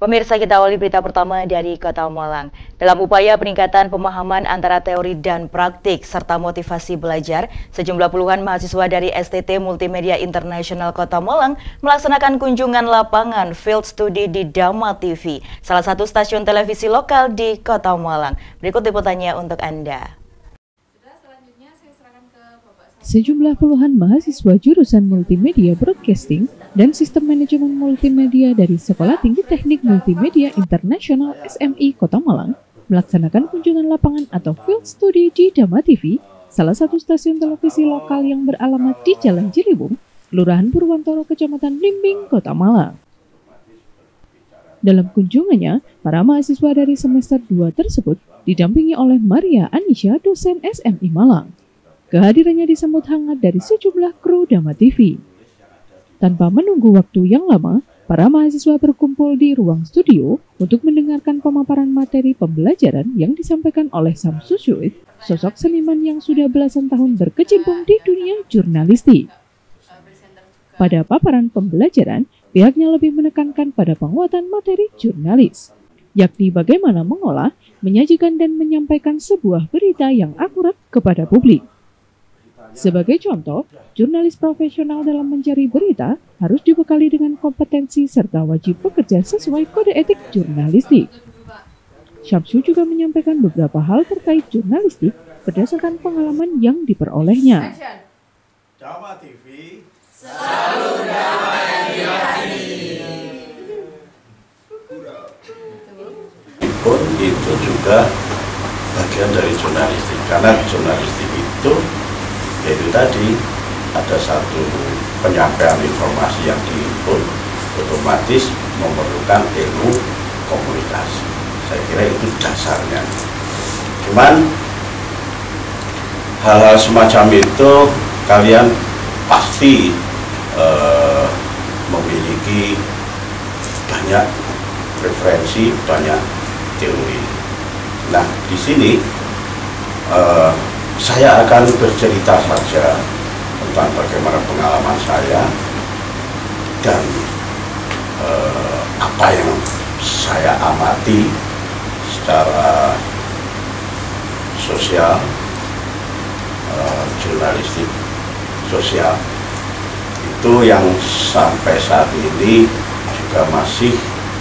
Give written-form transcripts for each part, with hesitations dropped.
Pemirsa, kita awali berita pertama dari Kota Malang. Dalam upaya peningkatan pemahaman antara teori dan praktik serta motivasi belajar, sejumlah puluhan mahasiswa dari STT Multimedia Internasional Kota Malang melaksanakan kunjungan lapangan field study di Dama TV, salah satu stasiun televisi lokal di Kota Malang. Berikut liputannya untuk Anda. Sejumlah puluhan mahasiswa jurusan Multimedia Broadcasting dan Sistem Manajemen Multimedia dari Sekolah Tinggi Teknik Multimedia Internasional SMI Kota Malang melaksanakan kunjungan lapangan atau field study di Dama TV, salah satu stasiun televisi lokal yang beralamat di Jalan Ciliwung, Kelurahan Purwantoro, Kecamatan Blimbing, Kota Malang. Dalam kunjungannya, para mahasiswa dari semester 2 tersebut didampingi oleh Maria Anisha, dosen SMI Malang. Kehadirannya disambut hangat dari sejumlah kru Dama TV. Tanpa menunggu waktu yang lama, para mahasiswa berkumpul di ruang studio untuk mendengarkan pemaparan materi pembelajaran yang disampaikan oleh Samsu Syuid, sosok seniman yang sudah belasan tahun berkecimpung di dunia jurnalistik. Pada paparan pembelajaran, pihaknya lebih menekankan pada penguatan materi jurnalis, yakni bagaimana mengolah, menyajikan dan menyampaikan sebuah berita yang akurat kepada publik. Sebagai contoh, jurnalis profesional dalam mencari berita harus dibekali dengan kompetensi serta wajib bekerja sesuai kode etik jurnalistik. Syamsu juga menyampaikan beberapa hal terkait jurnalistik berdasarkan pengalaman yang diperolehnya. Dama TV selalu damai di hati. Pun itu juga bagian dari jurnalistik, karena jurnalistik itu yaitu tadi ada satu penyampaian informasi yang diinput, otomatis memerlukan ilmu komunikasi. Saya kira itu dasarnya. Cuman hal-hal semacam itu kalian pasti memiliki banyak referensi, banyak teori. Nah, di sini saya akan bercerita saja tentang bagaimana pengalaman saya dan apa yang saya amati secara sosial, jurnalistik sosial. Itu yang sampai saat ini juga masih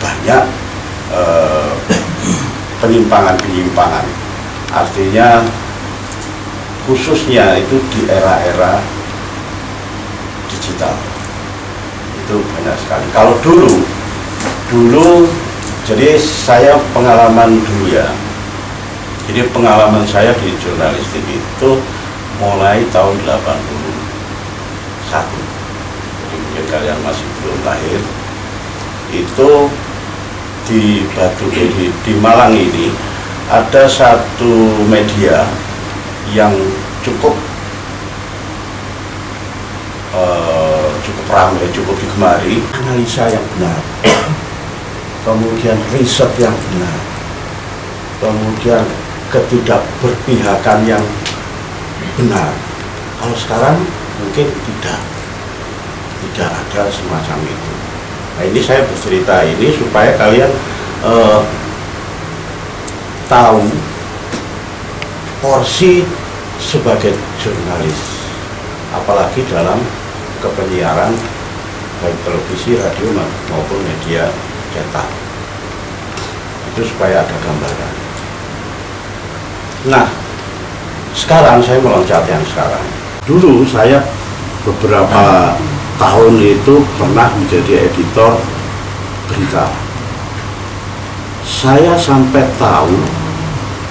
banyak penyimpangan-penyimpangan. Artinya khususnya itu di era-era digital itu banyak sekali. Kalau dulu jadi saya pengalaman dulu ya, jadi pengalaman saya di jurnalistik itu mulai tahun 81, jadi mungkin kalian masih belum lahir. Itu di di Malang ini ada satu media yang cukup ramai, cukup digemari, analisa yang benar, kemudian riset yang benar, kemudian ketidakberpihakan yang benar. Kalau sekarang mungkin tidak ada semacam itu. Nah, ini saya bercerita ini supaya kalian tahu porsi sebagai jurnalis, apalagi dalam kepenyiaran baik televisi, radio maupun media cetak. Itu supaya ada gambaran. Nah, sekarang saya meloncat yang sekarang. Dulu saya beberapa tahun itu pernah menjadi editor berita. Saya sampai tahu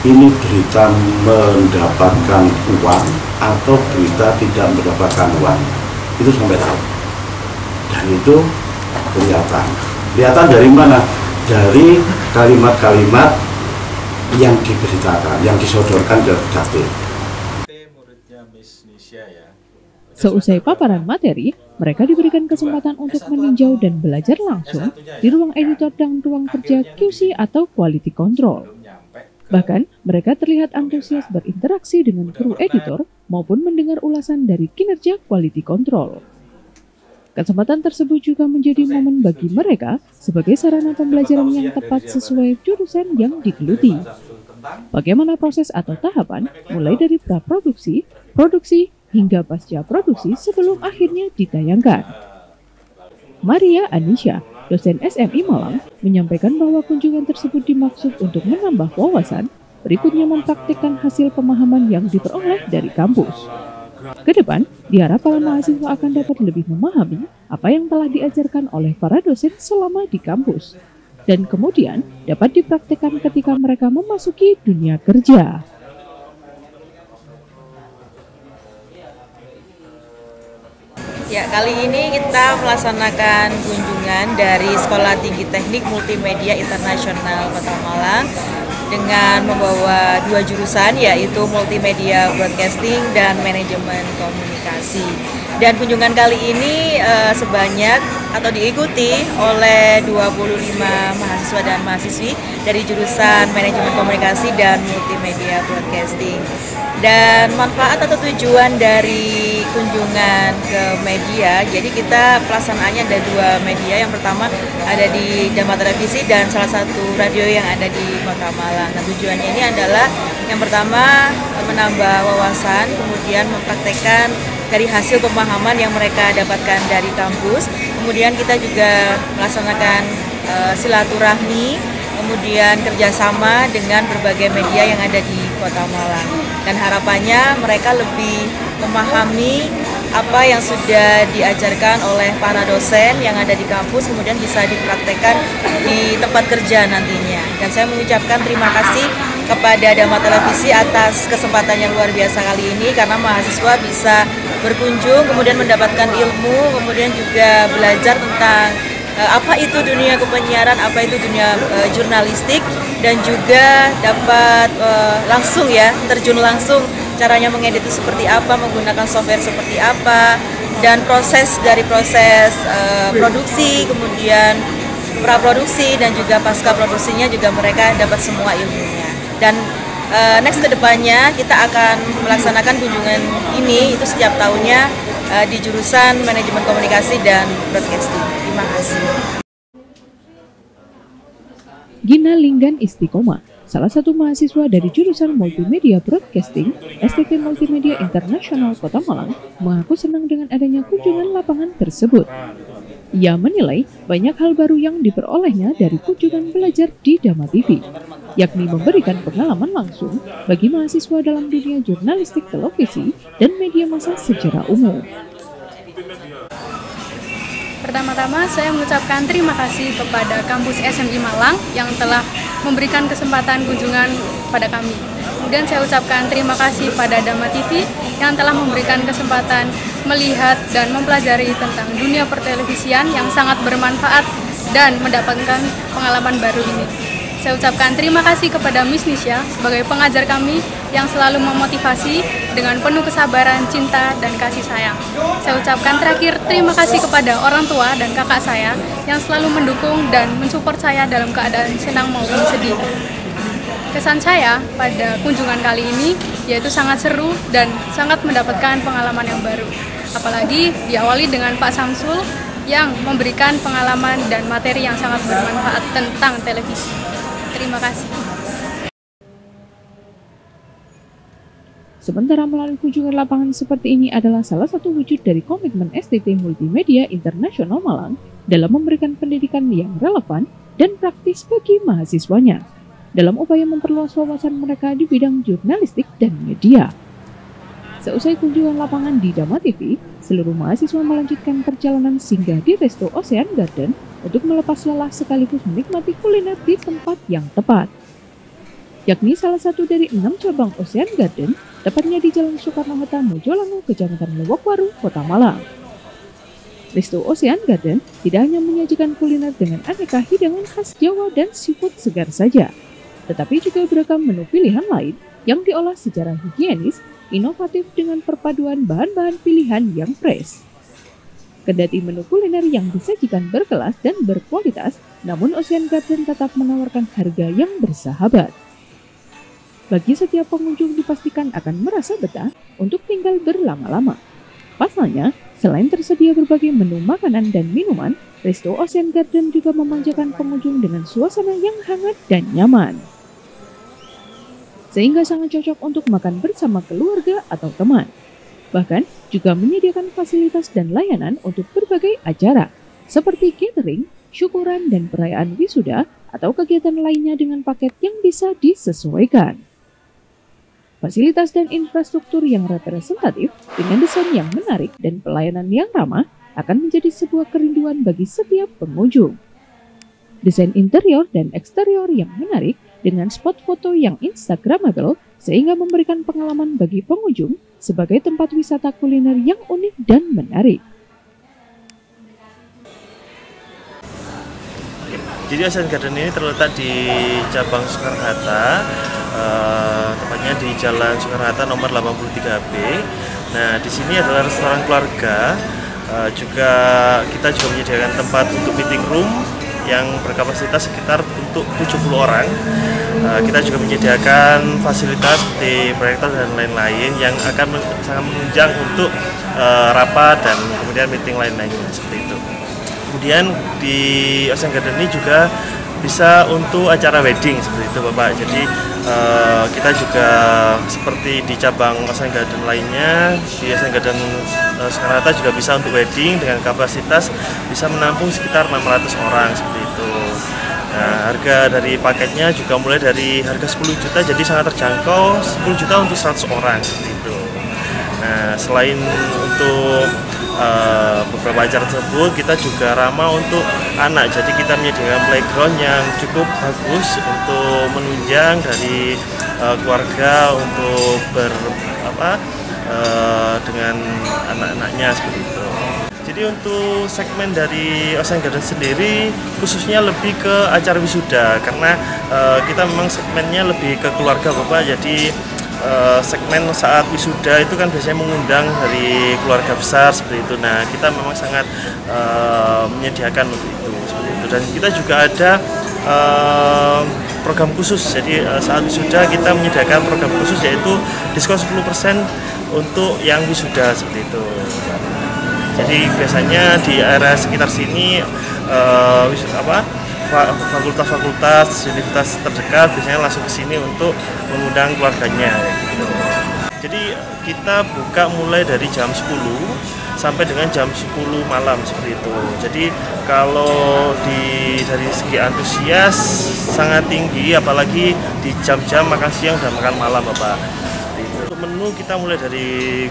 ini berita mendapatkan uang atau berita tidak mendapatkan uang, itu sampai tahu. Dan itu kelihatan dari mana? Dari kalimat-kalimat yang diberitakan, yang disodorkan ke redaktur. Seusai paparan materi, mereka diberikan kesempatan untuk meninjau dan belajar langsung di ruang editor dan ruang kerja QC atau Quality Control. Bahkan, mereka terlihat antusias berinteraksi dengan kru editor maupun mendengar ulasan dari kinerja Quality Control. Kesempatan tersebut juga menjadi momen bagi mereka sebagai sarana pembelajaran yang tepat sesuai jurusan yang digeluti. Bagaimana proses atau tahapan mulai dari praproduksi, produksi, hingga pasca produksi sebelum akhirnya ditayangkan. Maria Anisha, dosen SMI Malang, menyampaikan bahwa kunjungan tersebut dimaksud untuk menambah wawasan, berikutnya mempraktikkan hasil pemahaman yang diperoleh dari kampus. Ke depan, diharap para mahasiswa akan dapat lebih memahami apa yang telah diajarkan oleh para dosen selama di kampus, dan kemudian dapat dipraktikkan ketika mereka memasuki dunia kerja. Ya, kali ini kita melaksanakan kunjungan dari Sekolah Tinggi Teknik Multimedia Internasional Kota Malang dengan membawa 2 jurusan, yaitu Multimedia Broadcasting dan Manajemen Komunikasi. Dan kunjungan kali ini sebanyak atau diikuti oleh 25 mahasiswa dan mahasiswi dari jurusan Manajemen Komunikasi dan Multimedia Broadcasting. Dan manfaat atau tujuan dari kunjungan ke media, jadi kita pelaksanaannya ada 2 media. Yang pertama ada di Dharma Televisi dan salah satu radio yang ada di Kota Malang. Nah, tujuannya ini adalah yang pertama menambah wawasan, kemudian mempraktekkan dari hasil pemahaman yang mereka dapatkan dari kampus. Kemudian kita juga melaksanakan silaturahmi, kemudian kerjasama dengan berbagai media yang ada di Kota Malang. Dan harapannya mereka lebih memahami apa yang sudah diajarkan oleh para dosen yang ada di kampus, kemudian bisa dipraktekkan di tempat kerja nantinya. Dan saya mengucapkan terima kasih kepada Dharma Televisi atas kesempatan yang luar biasa kali ini, karena mahasiswa bisa berkunjung, kemudian mendapatkan ilmu, kemudian juga belajar tentang apa itu dunia kepenyiaran, apa itu dunia jurnalistik, dan juga dapat langsung ya terjun langsung caranya mengedit itu seperti apa, menggunakan software seperti apa, dan proses produksi, kemudian praproduksi dan juga pasca produksinya juga mereka dapat semua ilmunya. Dan next ke depannya kita akan melaksanakan kunjungan ini itu setiap tahunnya di jurusan Manajemen Komunikasi dan Broadcasting. Terima kasih. Gina Linggan Istiqomah, salah satu mahasiswa dari jurusan Multimedia Broadcasting, STT Multimedia Internasional Kota Malang, mengaku senang dengan adanya kunjungan lapangan tersebut. Ia menilai banyak hal baru yang diperolehnya dari kunjungan belajar di Dharma TV, yakni memberikan pengalaman langsung bagi mahasiswa dalam dunia jurnalistik televisi dan media massa secara umum. Pertama-tama saya mengucapkan terima kasih kepada kampus SMI Malang yang telah memberikan kesempatan kunjungan pada kami. Kemudian saya ucapkan terima kasih pada Dharma TV yang telah memberikan kesempatan melihat dan mempelajari tentang dunia pertelevisian yang sangat bermanfaat dan mendapatkan pengalaman baru ini. Saya ucapkan terima kasih kepada Miss Nisha sebagai pengajar kami yang selalu memotivasi dengan penuh kesabaran, cinta, dan kasih sayang. Saya ucapkan terakhir terima kasih kepada orang tua dan kakak saya yang selalu mendukung dan mensupport saya dalam keadaan senang maupun sedih. Kesan saya pada kunjungan kali ini yaitu sangat seru dan sangat mendapatkan pengalaman yang baru. Apalagi diawali dengan Pak Samsul yang memberikan pengalaman dan materi yang sangat bermanfaat tentang televisi. Terima kasih. Sementara melalui kunjungan lapangan seperti ini adalah salah satu wujud dari komitmen STT Multimedia Internasional Malang dalam memberikan pendidikan yang relevan dan praktis bagi mahasiswanya, dalam upaya memperluas wawasan mereka di bidang jurnalistik dan media. Seusai kunjungan lapangan di Dharma TV, seluruh mahasiswa melanjutkan perjalanan singgah di Resto Ocean Garden untuk melepas lelah sekaligus menikmati kuliner di tempat yang tepat, yakni salah satu dari 6 cabang Ocean Garden, tepatnya di Jalan Soekarno-Hatta, Mojolango, Kecamatan Lewokwaru, Kota Malang. Resto Ocean Garden tidak hanya menyajikan kuliner dengan aneka hidangan khas Jawa dan seafood segar saja, tetapi juga beragam menu pilihan lain yang diolah secara higienis, inovatif dengan perpaduan bahan-bahan pilihan yang fresh. Kendati menu kuliner yang disajikan berkelas dan berkualitas, namun Ocean Garden tetap menawarkan harga yang bersahabat. Bagi setiap pengunjung dipastikan akan merasa betah untuk tinggal berlama-lama. Pasalnya, Selain tersedia berbagai menu makanan dan minuman, Resto Ocean Garden juga memanjakan pengunjung dengan suasana yang hangat dan nyaman. Sehingga sangat cocok untuk makan bersama keluarga atau teman. Bahkan juga menyediakan fasilitas dan layanan untuk berbagai acara, seperti catering, syukuran, dan perayaan wisuda atau kegiatan lainnya dengan paket yang bisa disesuaikan. Fasilitas dan infrastruktur yang representatif dengan desain yang menarik dan pelayanan yang ramah akan menjadi sebuah kerinduan bagi setiap pengunjung. Desain interior dan eksterior yang menarik dengan spot foto yang instagramable sehingga memberikan pengalaman bagi pengunjung sebagai tempat wisata kuliner yang unik dan menarik. Jadi Ocean Garden ini terletak di cabang Soekarno-Hatta, tepatnya di Jalan Soekarno-Hatta nomor 83B. Nah, di sini adalah restoran keluarga. Kita juga menyediakan tempat untuk meeting room yang berkapasitas sekitar untuk 70 orang. Kita juga menyediakan fasilitas seperti proyektor dan lain-lain yang akan sangat menunjang untuk rapat dan kemudian meeting lain-lainnya seperti itu. Kemudian di Ocean Garden ini juga bisa untuk acara wedding seperti itu Bapak. Jadi kita juga seperti di cabang Ocean Garden lainnya, di Ocean Garden Soekarno-Hatta juga bisa untuk wedding dengan kapasitas bisa menampung sekitar 600 orang seperti itu. Nah, harga dari paketnya juga mulai dari harga 10 juta, jadi sangat terjangkau, 10 juta untuk 100 orang seperti itu. Nah, selain untuk beberapa acara tersebut, kita juga ramah untuk anak. Jadi kita menyediakan playground yang cukup bagus untuk menunjang dari keluarga untuk dengan anak-anaknya seperti itu. Jadi untuk segmen dari Ocean Garden sendiri khususnya lebih ke acara wisuda, karena kita memang segmennya lebih ke keluarga Bapak. Jadi segmen saat wisuda itu kan biasanya mengundang dari keluarga besar seperti itu. Nah, kita memang sangat menyediakan untuk itu seperti itu. Dan kita juga ada program khusus. Jadi saat wisuda kita menyediakan program khusus yaitu diskon 10% untuk yang wisuda seperti itu. Jadi biasanya di area sekitar sini fakultas-fakultas universitas terdekat biasanya langsung ke sini untuk mengundang keluarganya gitu. Jadi kita buka mulai dari jam 10 sampai dengan jam 10 malam seperti itu. Jadi kalau dari segi antusias sangat tinggi, apalagi di jam-jam makan siang dan makan malam Bapak. Untuk menu kita mulai dari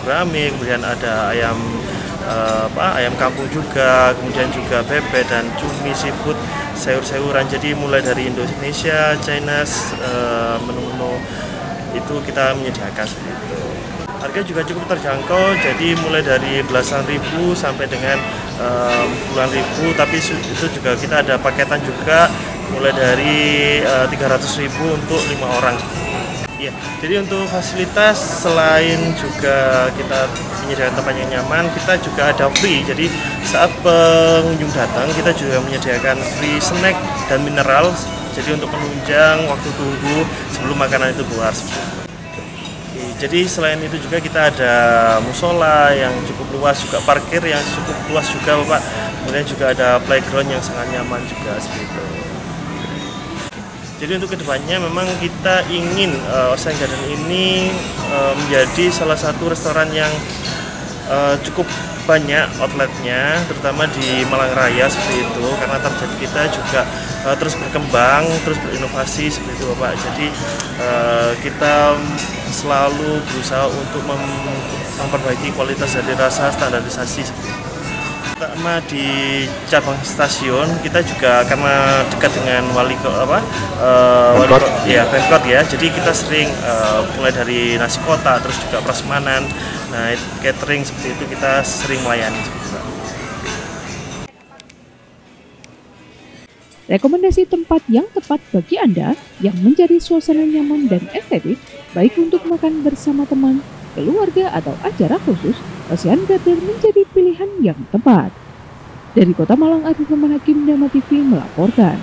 gurame, kemudian ada ayam kampung juga, kemudian juga bebek dan cumi, seafood, sayur-sayuran. Jadi mulai dari Indonesia, Chinese, menu-menu itu kita menyediakan seperti itu. Harga juga cukup terjangkau, jadi mulai dari belasan ribu sampai dengan puluhan ribu, tapi itu juga kita ada paketan juga mulai dari 300.000 untuk 5 orang. Ya, jadi untuk fasilitas selain juga kita menyediakan tempat yang nyaman, kita juga ada free. Jadi saat pengunjung datang kita juga menyediakan free snack dan mineral. Jadi untuk penunjang waktu tunggu sebelum makanan itu keluar. Jadi selain itu juga kita ada musola yang cukup luas, juga parkir yang cukup luas juga Bapak. Kemudian juga ada playground yang sangat nyaman juga seperti itu. Jadi untuk kedepannya memang kita ingin Ocean Garden ini menjadi salah satu restoran yang cukup banyak outletnya, terutama di Malang Raya seperti itu, karena target kita juga terus berkembang, terus berinovasi seperti itu Bapak. Jadi kita selalu berusaha untuk memperbaiki kualitas dari rasa, standarisasi seperti itu. Pertama di cabang stasiun kita juga karena dekat dengan Pemkot ya, jadi kita sering mulai dari nasi kota, terus juga prasmanan, nah catering seperti itu kita sering melayani. Rekomendasi tempat yang tepat bagi Anda yang mencari suasana nyaman dan estetik, baik untuk makan bersama teman, keluarga atau acara khusus, Ocean Garden menjadi pilihan yang tepat. Dari Kota Malang, Arif Rahman Hakim, Dama TV melaporkan.